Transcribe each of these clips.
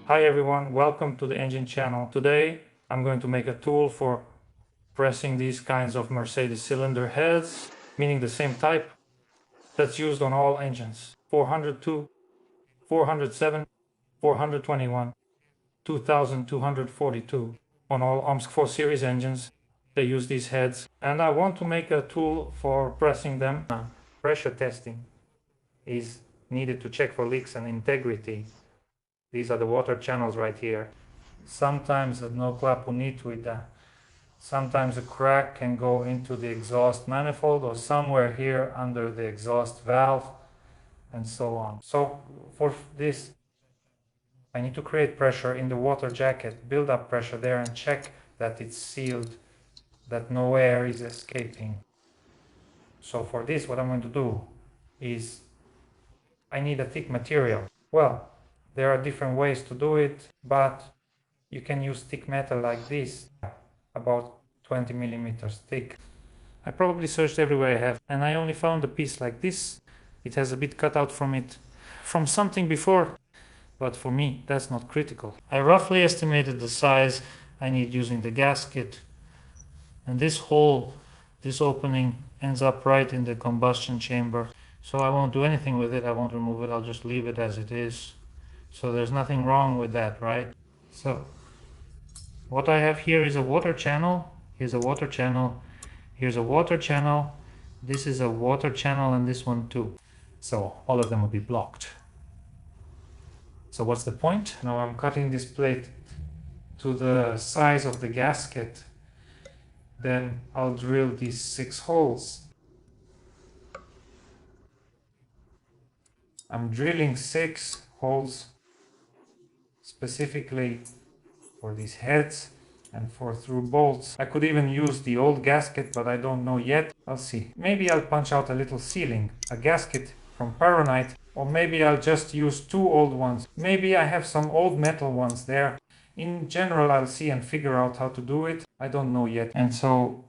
Hi everyone, welcome to the engine channel. Today I'm going to make a tool for pressing these kinds of Mercedes cylinder heads, meaning the same type that's used on all engines. 402, 407, 421, 2242. On all OMSC 4 series engines they use these heads, and I want to make a tool for pressing them. Pressure testing is needed to check for leaks and integrity. These are the water channels right here. Sometimes no clap unituida. Sometimes a crack can go into the exhaust manifold or somewhere here under the exhaust valve and so on. So for this I need to create pressure in the water jacket, build up pressure there and check that it's sealed, that no air is escaping. So for this what I'm going to do is I need a thick material. Well, there are different ways to do it, but you can use thick metal like this, about 20 millimeters thick. I probably searched everywhere I have, and I only found a piece like this. It has a bit cut out from it, from something before, but for me that's not critical. I roughly estimated the size I need using the gasket, and this hole, this opening, ends up right in the combustion chamber. So I won't do anything with it, I won't remove it, I'll just leave it as it is. So there's nothing wrong with that, right? So what I have here is a water channel. Here's a water channel. Here's a water channel. This is a water channel, and this one too. So all of them will be blocked. So what's the point? Now I'm cutting this plate to the size of the gasket. Then I'll drill these 6 holes. I'm drilling 6 holes specifically for these heads and for through bolts. I could even use the old gasket, but I don't know yet. I'll see. Maybe I'll punch out a little ceiling, a gasket from Paronite, or maybe I'll just use 2 old ones. Maybe I have some old metal ones there. In general, I'll see and figure out how to do it. I don't know yet. And so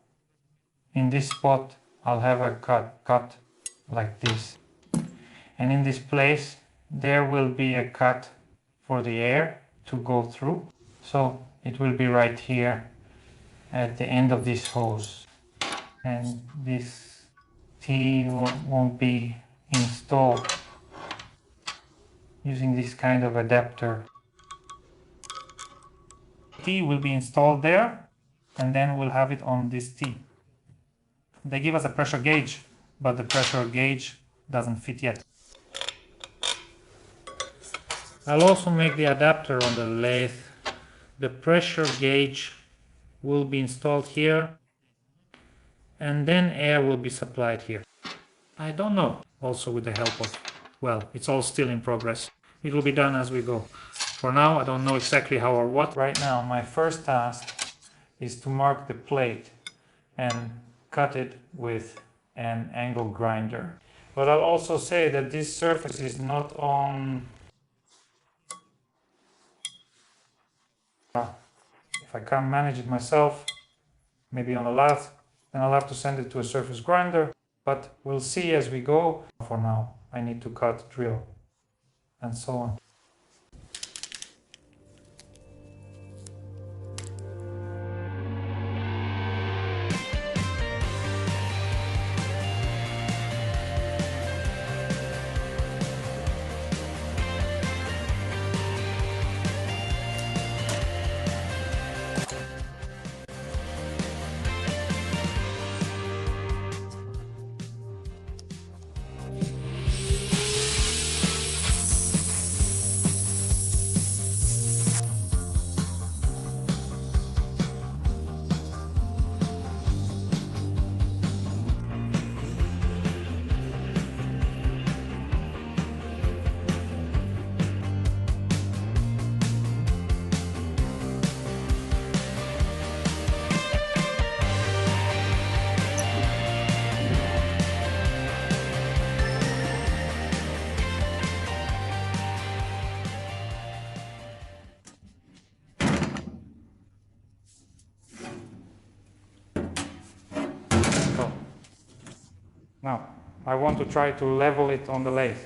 in this spot I'll have a cut like this, and in this place there will be a cut for the air to go through. So it will be right here at the end of this hose, and this T won't be installed using this kind of adapter. T will be installed there, and then we'll have it on this T. They give us a pressure gauge, but the pressure gauge doesn't fit yet. I'll also make the adapter on the lathe. The pressure gauge will be installed here, and then air will be supplied here. I don't know, also with the help of, well, it's all still in progress. It will be done as we go. For now, I don't know exactly how or what. Right now, my first task is to mark the plate and cut it with an angle grinder. But I'll also say that this surface is not on... If I can't manage it myself, maybe on a lathe, then I'll have to send it to a surface grinder, but we'll see as we go. For now, I need to cut, drill, and so on. Now, I want to try to level it on the lathe.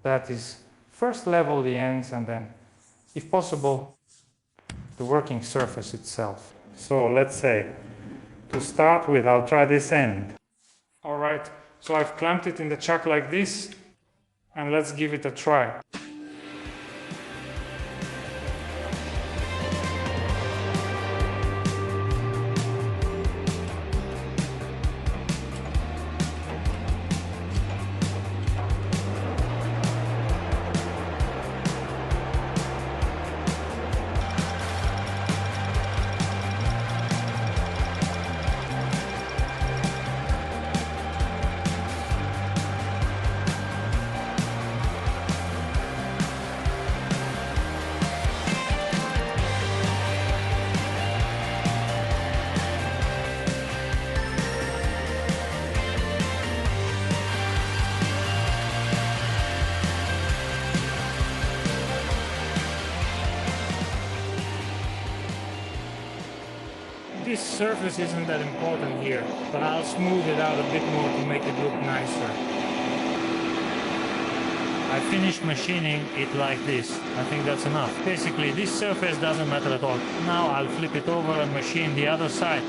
That is, first level the ends and then if possible, the working surface itself. So let's say, to start with, I'll try this end. Alright, so I've clamped it in the chuck like this, and let's give it a try. This surface isn't that important here, but I'll smooth it out a bit more to make it look nicer. I finished machining it like this. I think that's enough. Basically, this surface doesn't matter at all. Now I'll flip it over and machine the other side.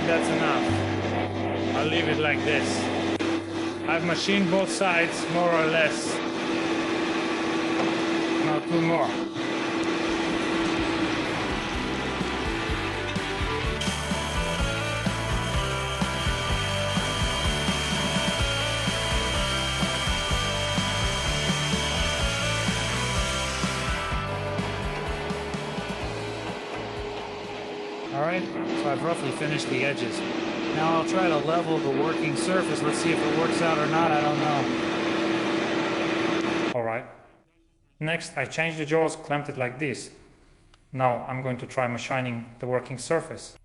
That's enough. I'll leave it like this. I've machined both sides more or less. Now two more. Alright, so I've roughly finished the edges. Now I'll try to level the working surface. Let's see if it works out or not, I don't know. Alright. Next, I changed the jaws, clamped it like this. Now I'm going to try machining the working surface.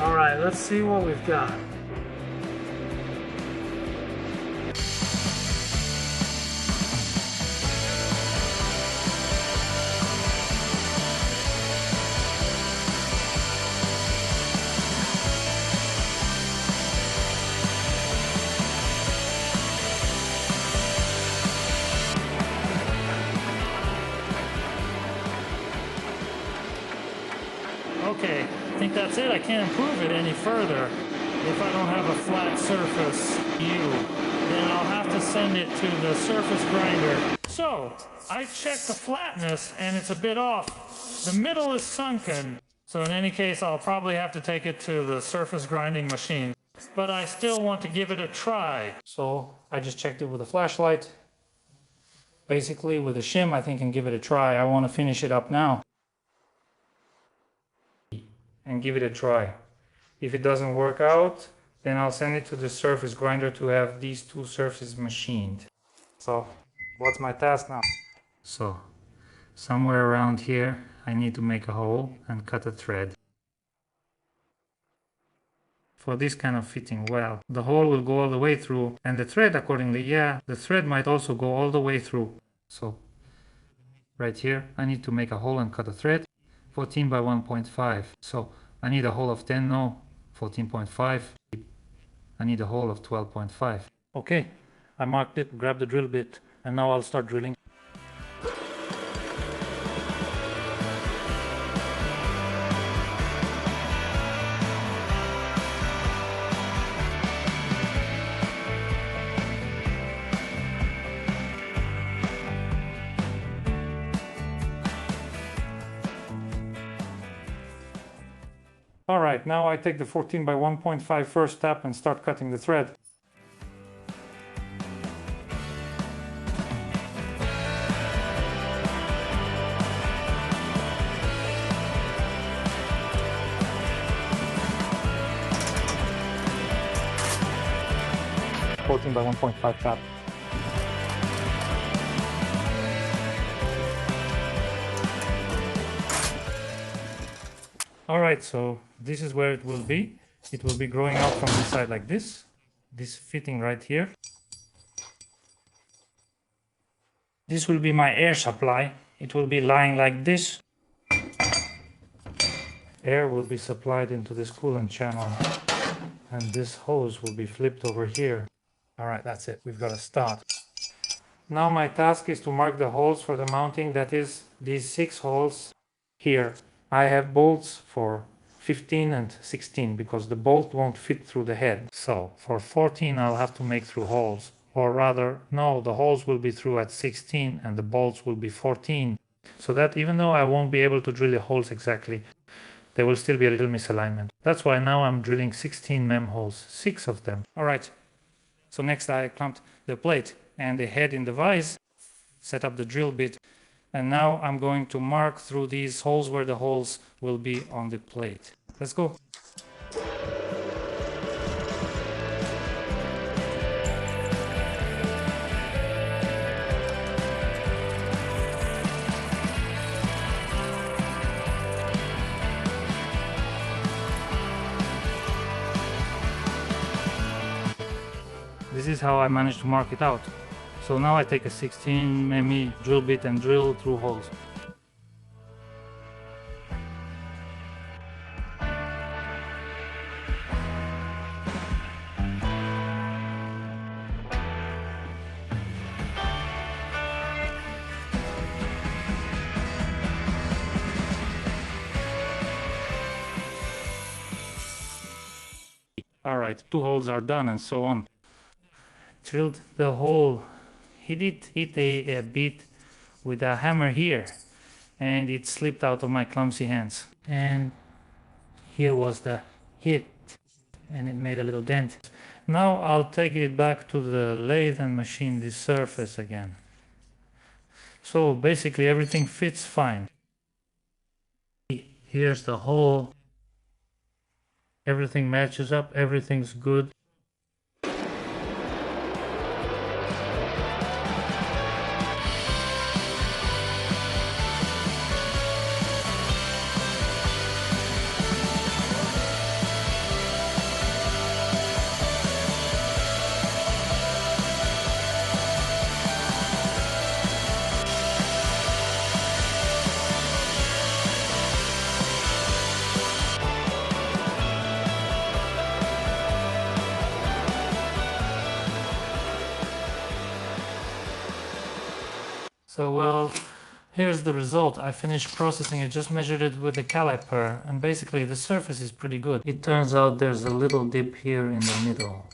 Alright, let's see what we've got. Okay, I think that's it. I can't improve it any further. If I don't have a flat surface view, then I'll have to send it to the surface grinder. So, I checked the flatness and it's a bit off. The middle is sunken. So in any case, I'll probably have to take it to the surface grinding machine. But I still want to give it a try. So I just checked it with a flashlight. Basically with a shim, I think I can give it a try. I want to finish it up now. And give it a try. If it doesn't work out, then I'll send it to the surface grinder to have these two surfaces machined. So, what's my task now? So, somewhere around here, I need to make a hole and cut a thread. for this kind of fitting well. The hole will go all the way through, and the thread accordingly, yeah, the thread might also go all the way through. So right here I need to make a hole and cut a thread, 14 by 1.5. So I need a hole of 10, no, 14.5. I need a hole of 12.5. Okay, I marked it, grabbed the drill bit, and now I'll start drilling. Alright, now I take the 14 by 1.5 first step and start cutting the thread. By 1.5 tap. Alright, so this is where it will be. It will be growing out from this side like this fitting right here. This will be my air supply. It will be lying like this. Air will be supplied into this coolant channel, and this hose will be flipped over here. Alright, that's it. We've got to start. Now my task is to mark the holes for the mounting, that is these 6 holes here. I have bolts for 15 and 16 because the bolt won't fit through the head. So for 14 I'll have to make through holes. Or rather, no, the holes will be through at 16 and the bolts will be 14. So that even though I won't be able to drill the holes exactly, there will still be a little misalignment. That's why now I'm drilling 16 mem holes, 6 of them. Alright. So next I clamped the plate and the head in the vise, set up the drill bit, and now I'm going to mark through these holes where the holes will be on the plate. Let's go. This is how I managed to mark it out. So now I take a 16 mm drill bit and drill through holes. Alright, 2 holes are done and so on. Drilled the hole. He did hit a bit with a hammer here, and it slipped out of my clumsy hands. And here was the hit, and it made a little dent. Now I'll take it back to the lathe and machine this surface again. So basically everything fits fine. Here's the hole. Everything matches up, everything's good. So well, here's the result. I finished processing it, just measured it with the caliper, and basically the surface is pretty good. It turns out there's a little dip here in the middle,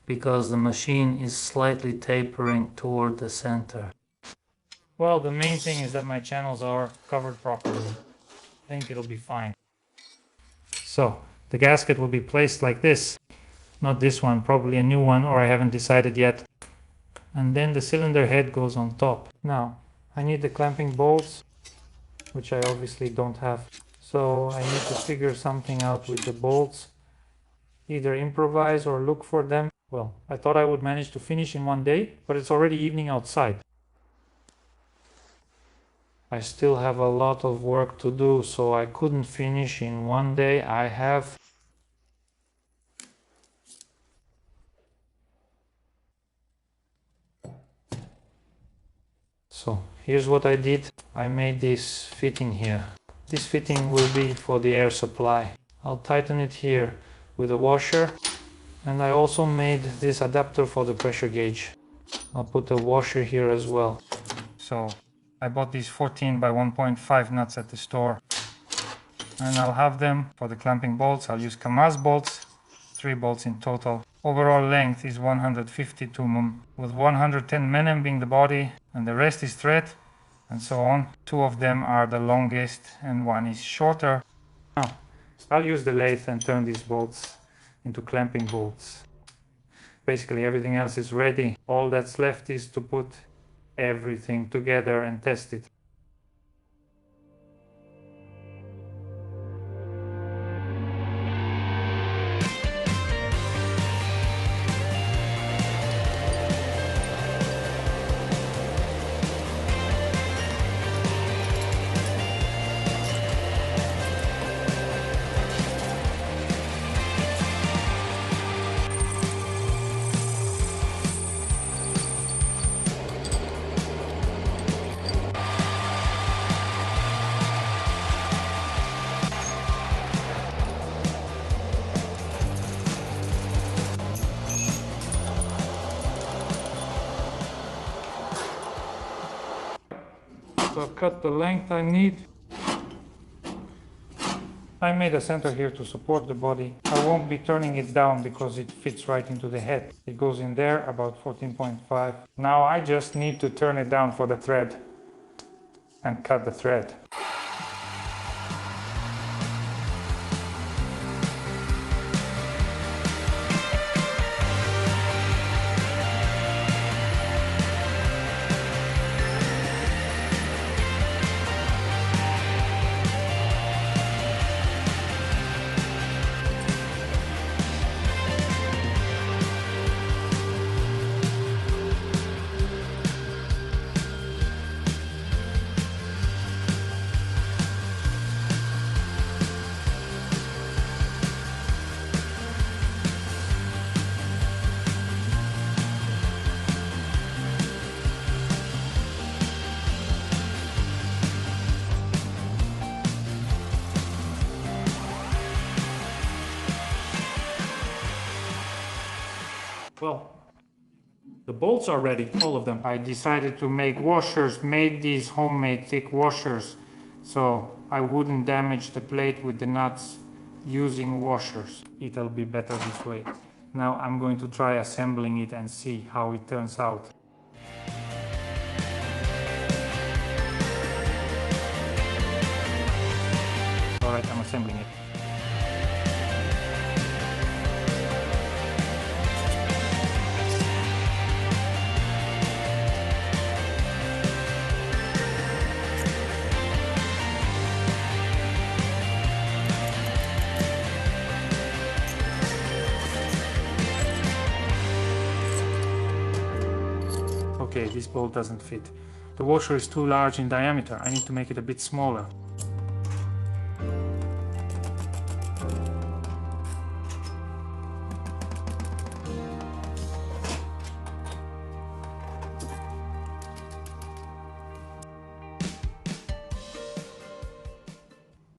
because the machine is slightly tapering toward the center. Well, the main thing is that my channels are covered properly. I think it'll be fine. So, the gasket will be placed like this. Not this one, probably a new one, or I haven't decided yet. And then the cylinder head goes on top. Now, I need the clamping bolts, which I obviously don't have. So I need to figure something out with the bolts. Either improvise or look for them. Well, I thought I would manage to finish in one day, but it's already evening outside. I still have a lot of work to do, so I couldn't finish in one day. I have So here's what I did. I made this fitting here. This fitting will be for the air supply. I'll tighten it here with a washer, and I also made this adapter for the pressure gauge. I'll put a washer here as well. So I bought these 14 by 1.5 nuts at the store, and I'll have them for the clamping bolts. I'll use Kamaz bolts, 3 bolts in total. Overall length is 152 mm, with 110 mm being the body, and the rest is thread, and so on. 2 of them are the longest and 1 is shorter. Now I'll use the lathe and turn these bolts into clamping bolts. Basically everything else is ready. All that's left is to put everything together and test it. So I've cut the length I need. I made a center here to support the body. I won't be turning it down because it fits right into the head. It goes in there about 14.5. Now I just need to turn it down for the thread and cut the thread. Well, the bolts are ready, all of them. I decided to make washers, made these homemade thick washers, so I wouldn't damage the plate with the nuts using washers. It'll be better this way. Now I'm going to try assembling it and see how it turns out. Alright, I'm assembling it. Okay, this bolt doesn't fit. The washer is too large in diameter. I need to make it a bit smaller.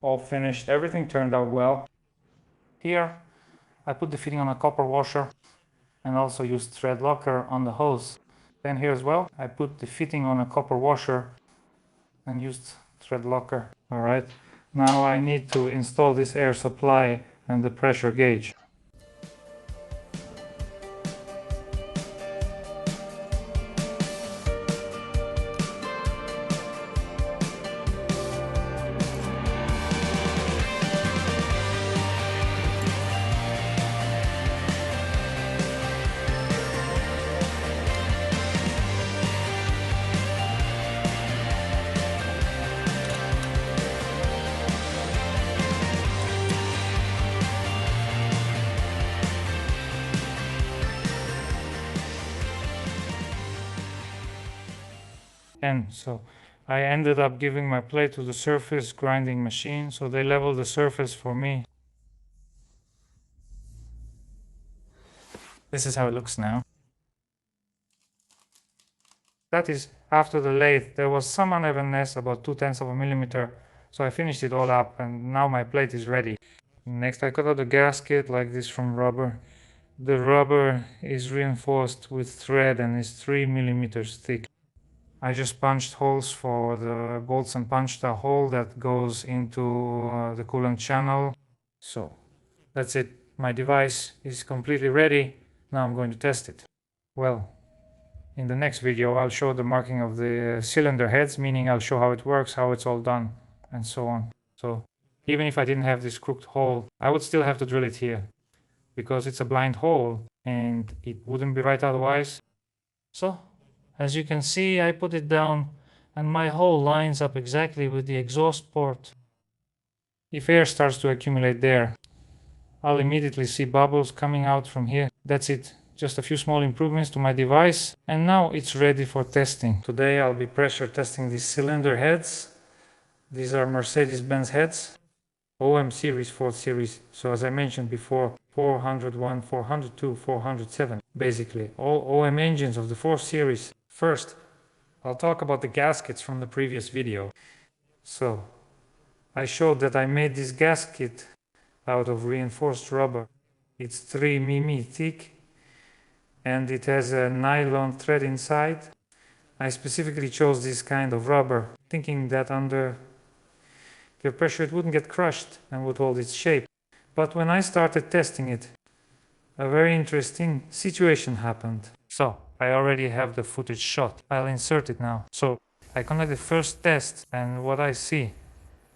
All finished. Everything turned out well. Here, I put the fitting on a copper washer and also used thread locker on the hose. Then here as well, I put the fitting on a copper washer and used thread locker. Alright, now I need to install this air supply and the pressure gauge. And so I ended up giving my plate to the surface grinding machine, so they leveled the surface for me. This is how it looks now. That is after the lathe, there was some unevenness, about 0.2 of a millimeter. So I finished it all up and now my plate is ready. Next I cut out the gasket like this from rubber. The rubber is reinforced with thread and is 3 millimeters thick. I just punched holes for the bolts and punched a hole that goes into the coolant channel. So that's it. My device is completely ready. Now I'm going to test it. Well, in the next video I'll show the marking of the cylinder heads, meaning I'll show how it works, how it's all done, and so on. So even if I didn't have this crooked hole, I would still have to drill it here, because it's a blind hole and it wouldn't be right otherwise. So, as you can see, I put it down and my hole lines up exactly with the exhaust port. If air starts to accumulate there, I'll immediately see bubbles coming out from here. That's it. Just a few small improvements to my device and now it's ready for testing. Today I'll be pressure testing these cylinder heads. These are Mercedes-Benz heads. OM series, 4th series. So as I mentioned before, 401, 402, 407. Basically, all OM engines of the 4th series. First, I'll talk about the gaskets from the previous video. So, I showed that I made this gasket out of reinforced rubber. It's 3 mm thick and it has a nylon thread inside. I specifically chose this kind of rubber, thinking that under the pressure it wouldn't get crushed and would hold its shape. But when I started testing it, a very interesting situation happened. So, I already have the footage shot. I'll insert it now. So, I conducted the first test and what I see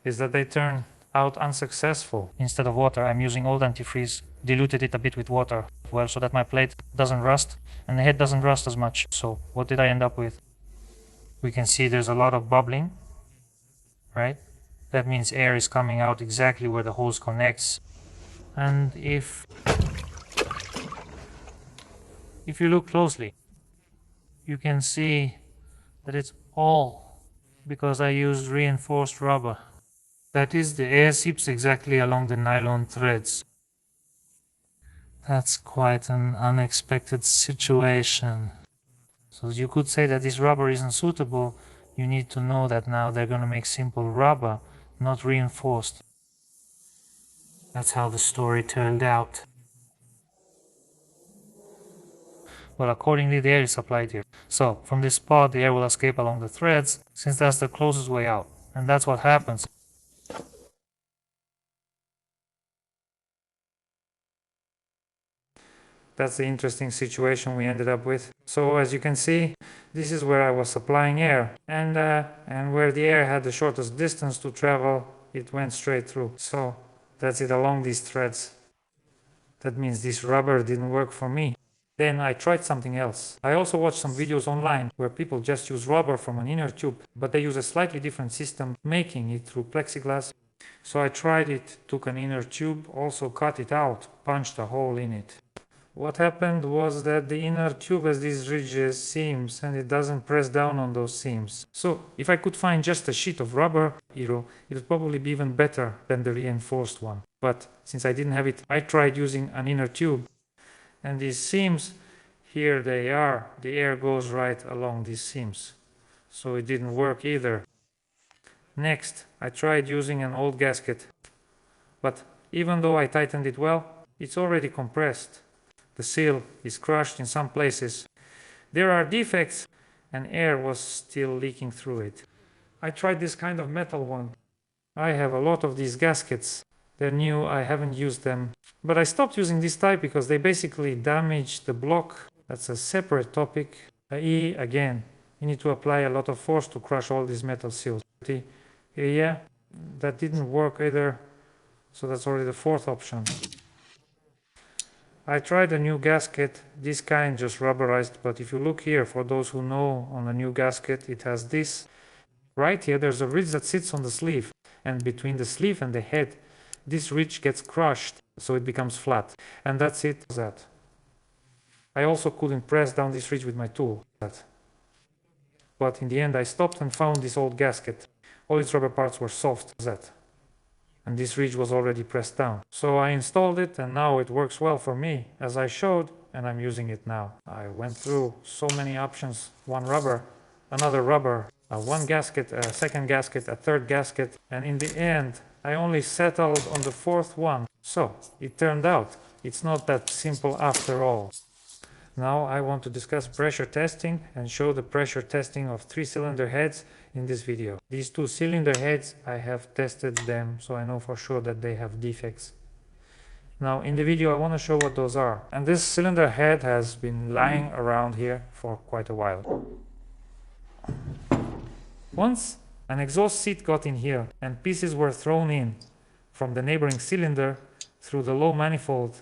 is that they turn out unsuccessful. Instead of water, I'm using old antifreeze, diluted it a bit with water, well, so that my plate doesn't rust and the head doesn't rust as much. So, what did I end up with? We can see there's a lot of bubbling, right? That means air is coming out exactly where the hose connects. And if you look closely, you can see that it's all because I used reinforced rubber. That is, the air seeps exactly along the nylon threads. That's quite an unexpected situation. So you could say that this rubber isn't suitable. You need to know that now they're going to make simple rubber, not reinforced. That's how the story turned out. Well, accordingly, the air is supplied here. So, from this spot, the air will escape along the threads, since that's the closest way out. And that's what happens. That's the interesting situation we ended up with. So, as you can see, this is where I was supplying air. And where the air had the shortest distance to travel, it went straight through. So, that's it along these threads. That means this rubber didn't work for me. Then I tried something else. I also watched some videos online where people just use rubber from an inner tube, but they use a slightly different system, making it through plexiglass. So I tried it, took an inner tube, also cut it out, punched a hole in it. What happened was that the inner tube has these ridges, seams, and it doesn't press down on those seams. So if I could find just a sheet of rubber, it would probably be even better than the reinforced one. But since I didn't have it, I tried using an inner tube. And these seams, here they are, the air goes right along these seams. So it didn't work either. Next, I tried using an old gasket. But even though I tightened it well, it's already compressed. The seal is crushed in some places. There are defects and air was still leaking through it. I tried this kind of metal one. I have a lot of these gaskets. They're new, I haven't used them. But I stopped using this type because they basically damage the block. That's a separate topic. i.e., again, you need to apply a lot of force to crush all these metal seals. Yeah, that didn't work either. So that's already the fourth option. I tried a new gasket, this kind just rubberized, but if you look here, for those who know, on a new gasket, it has this. Right here, there's a ridge that sits on the sleeve, and between the sleeve and the head, this ridge gets crushed, so it becomes flat. And that's it. I also couldn't press down this ridge with my tool. But in the end, I stopped and found this old gasket. All its rubber parts were soft. And this ridge was already pressed down. So I installed it and now it works well for me, as I showed, and I'm using it now. I went through so many options, one rubber, another rubber, one gasket, a second gasket, a third gasket, and in the end I only settled on the fourth one. So it turned out it's not that simple after all. Now I want to discuss pressure testing and show the pressure testing of 3-cylinder heads in this video. These 2-cylinder heads, I have tested them, so I know for sure that they have defects. Now in the video I want to show what those are. And this cylinder head has been lying around here for quite a while. Once an exhaust seat got in here and pieces were thrown in from the neighboring cylinder through the low manifold,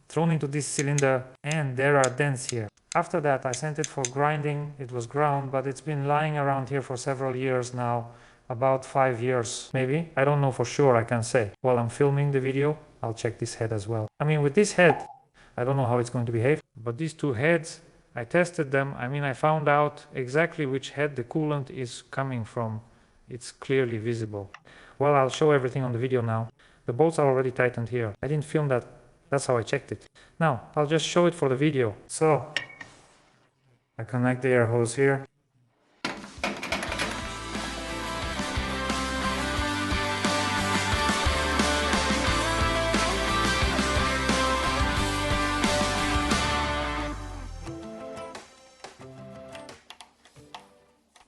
thrown into this cylinder, and there are dents here. After that I sent it for grinding. It was ground, but it's been lying around here for several years now, about 5 years maybe. I don't know for sure, I can say. While I'm filming the video I'll check this head as well. I mean, with this head I don't know how it's going to behave, but these two heads, I tested them. I mean, I found out exactly which head the coolant is coming from. It's clearly visible. Well, I'll show everything on the video now. The bolts are already tightened here. I didn't film that. That's how I checked it. Now, I'll just show it for the video. So, I connect the air hose here.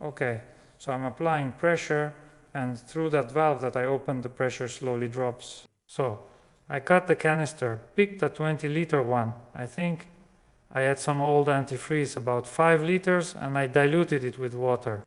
Okay, so I'm applying pressure, and through that valve that I opened, the pressure slowly drops. So I cut the canister, picked a 20-liter one. I think I had some old antifreeze, about 5 liters, and I diluted it with water.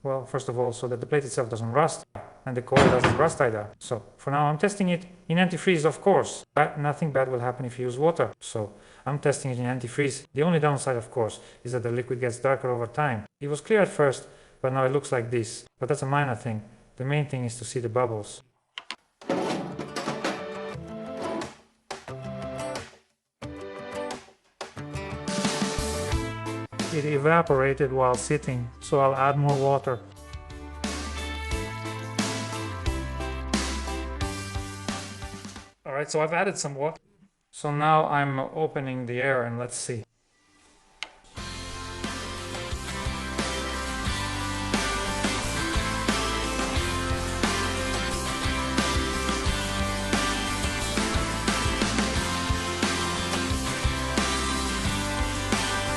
Well, first of all, so that the plate itself doesn't rust, and the coil doesn't rust either. So for now I'm testing it in antifreeze, of course. But nothing bad will happen if you use water. So I'm testing it in antifreeze. The only downside, of course, is that the liquid gets darker over time. It was clear at first, but now it looks like this. But that's a minor thing. The main thing is to see the bubbles. It evaporated while sitting, so I'll add more water. Alright, so I've added some water. So now I'm opening the air and let's see.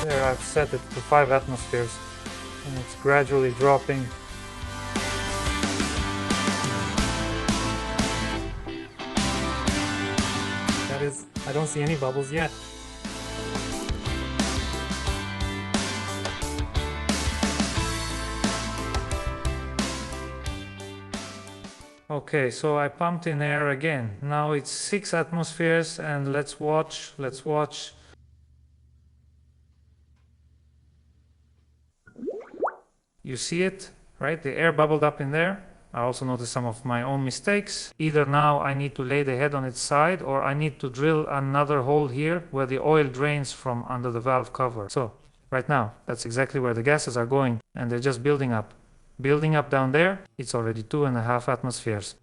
There, I've set it to 5 atmospheres and it's gradually dropping. That is, I don't see any bubbles yet. Okay, so I pumped in air again. Now it's 6 atmospheres and let's watch. You see it, right? The air bubbled up in there. I also noticed some of my own mistakes. Either now I need to lay the head on its side, or I need to drill another hole here where the oil drains from under the valve cover. So right now, that's exactly where the gases are going, and they're just building up. Building up down there, it's already 2.5 atmospheres.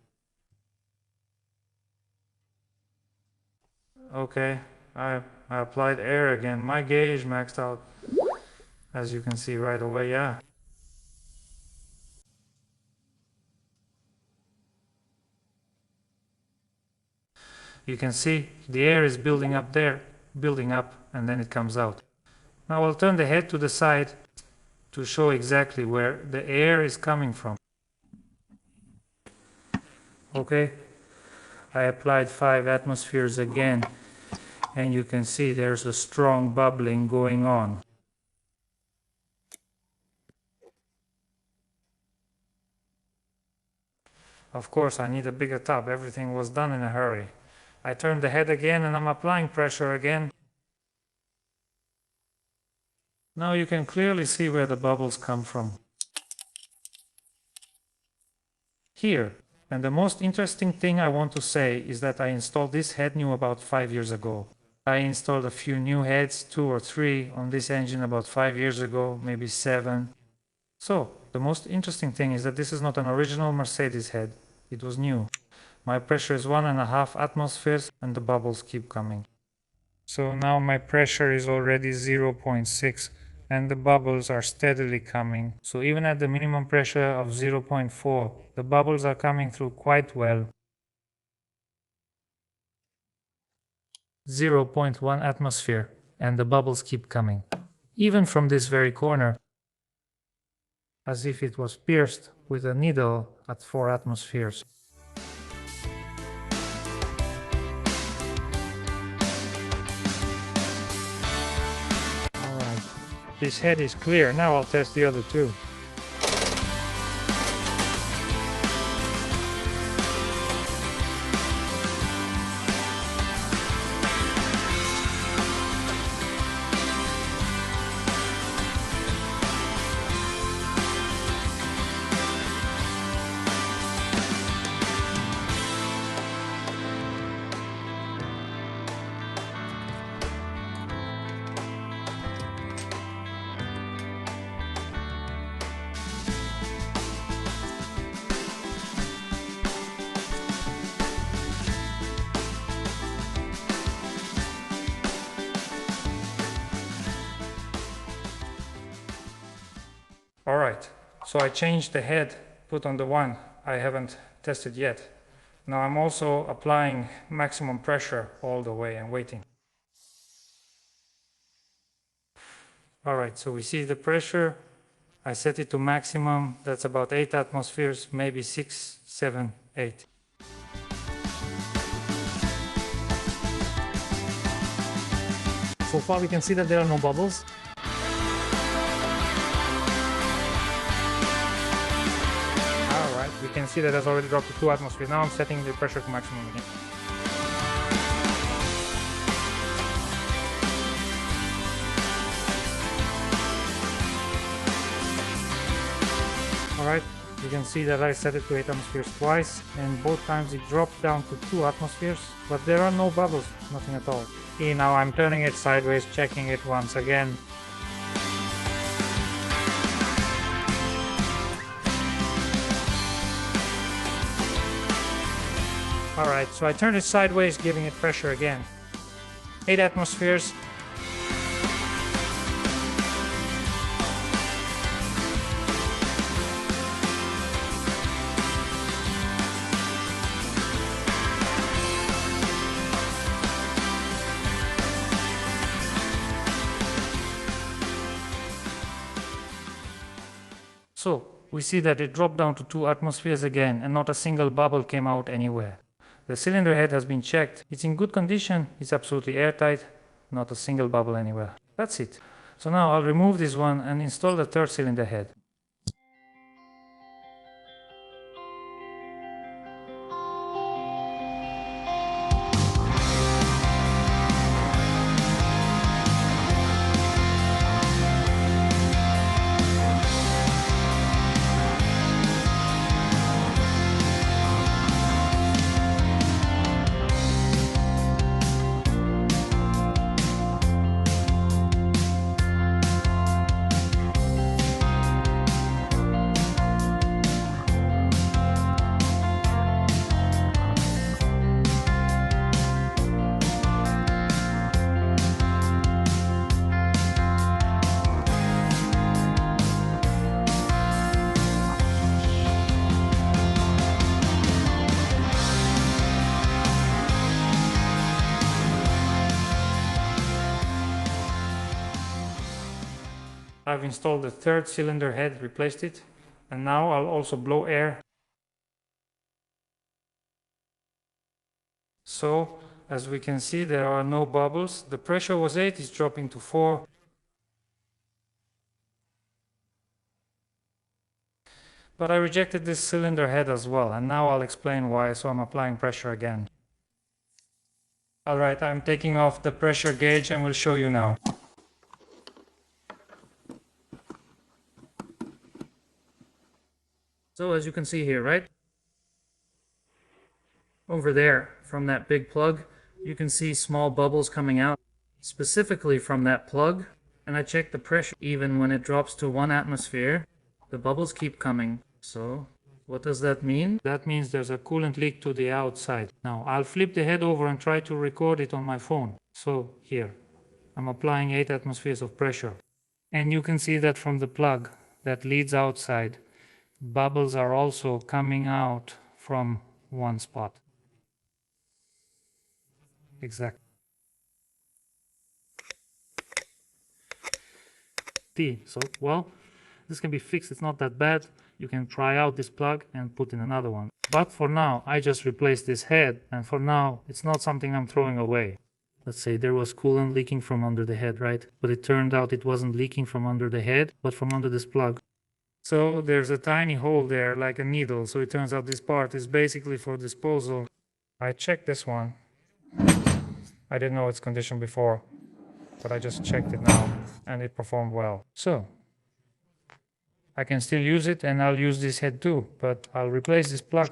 Okay, I applied air again. My gauge maxed out, as you can see right away, yeah. You can see the air is building up there, building up, and then it comes out. Now I'll turn the head to the side to show exactly where the air is coming from. Okay, I applied 5 atmospheres again, and you can see there's a strong bubbling going on. Of course, I need a bigger tub. Everything was done in a hurry. I turned the head again and I'm applying pressure again. Now you can clearly see where the bubbles come from. Here. And the most interesting thing I want to say is that I installed this head new about 5 years ago. I installed a few new heads, 2 or 3, on this engine about 5 years ago, maybe 7. So, the most interesting thing is that this is not an original Mercedes head. It was new. My pressure is 1.5 atmospheres and the bubbles keep coming. So now my pressure is already 0.6. and the bubbles are steadily coming. So even at the minimum pressure of 0.4, the bubbles are coming through quite well. 0.1 atmosphere, and the bubbles keep coming. Even from this very corner, as if it was pierced with a needle at 4 atmospheres. Alright, this head is clear. Now I'll test the other two. Alright, so I changed the head, put on the one I haven't tested yet. Now I'm also applying maximum pressure all the way and waiting. Alright, so we see the pressure. I set it to maximum. That's about 8 atmospheres, maybe 6, 7, 8. So far we can see that there are no bubbles. Alright, we can see that has already dropped to 2 atmospheres. Now I'm setting the pressure to maximum again. Alright, you can see that I set it to 8 atmospheres twice, and both times it dropped down to 2 atmospheres, but there are no bubbles, nothing at all. Okay, now I'm turning it sideways, checking it once again. Alright, so I turned it sideways, giving it pressure again. 8 atmospheres. So, we see that it dropped down to 2 atmospheres again, and not a single bubble came out anywhere. The cylinder head has been checked. It's in good condition, it's absolutely airtight, not a single bubble anywhere. That's it. So now I'll remove this one and install the third cylinder head. I've installed the third cylinder head, replaced it, and now I'll also blow air. So, as we can see, there are no bubbles. The pressure was 8, it's dropping to 4. But I rejected this cylinder head as well, and now I'll explain why, so I'm applying pressure again. Alright, I'm taking off the pressure gauge and will show you now. So as you can see here, right? Over there, from that big plug, you can see small bubbles coming out, specifically from that plug. And I checked the pressure. Even when it drops to 1 atmosphere, the bubbles keep coming. So, what does that mean? That means there's a coolant leak to the outside. Now, I'll flip the head over and try to record it on my phone. So, here, I'm applying 8 atmospheres of pressure. And you can see that from the plug that leads outside. Bubbles are also coming out from one spot. Exactly. So, well, this can be fixed. It's not that bad. You can try out this plug and put in another one. But for now, I just replaced this head. And for now, it's not something I'm throwing away. Let's say there was coolant leaking from under the head, right? But it turned out it wasn't leaking from under the head, but from under this plug. So there's a tiny hole there, like a needle. So it turns out this part is basically for disposal. I checked this one. I didn't know its condition before, but I just checked it now and it performed well. So I can still use it, and I'll use this head too, but I'll replace this plug.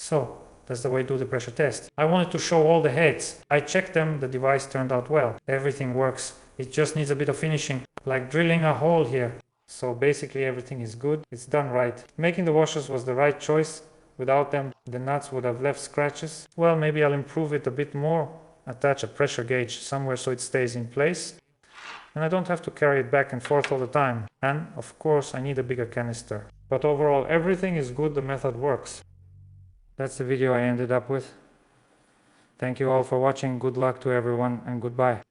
So that's the way to do the pressure test. I wanted to show all the heads. I checked them, the device turned out well. Everything works. It just needs a bit of finishing, like drilling a hole here. So basically everything is good. It's done right. Making the washers was the right choice. Without them, the nuts would have left scratches. Well, maybe I'll improve it a bit more. Attach a pressure gauge somewhere so it stays in place. And I don't have to carry it back and forth all the time. And of course, I need a bigger canister. But overall, everything is good. The method works. That's the video I ended up with. Thank you all for watching. Good luck to everyone and goodbye.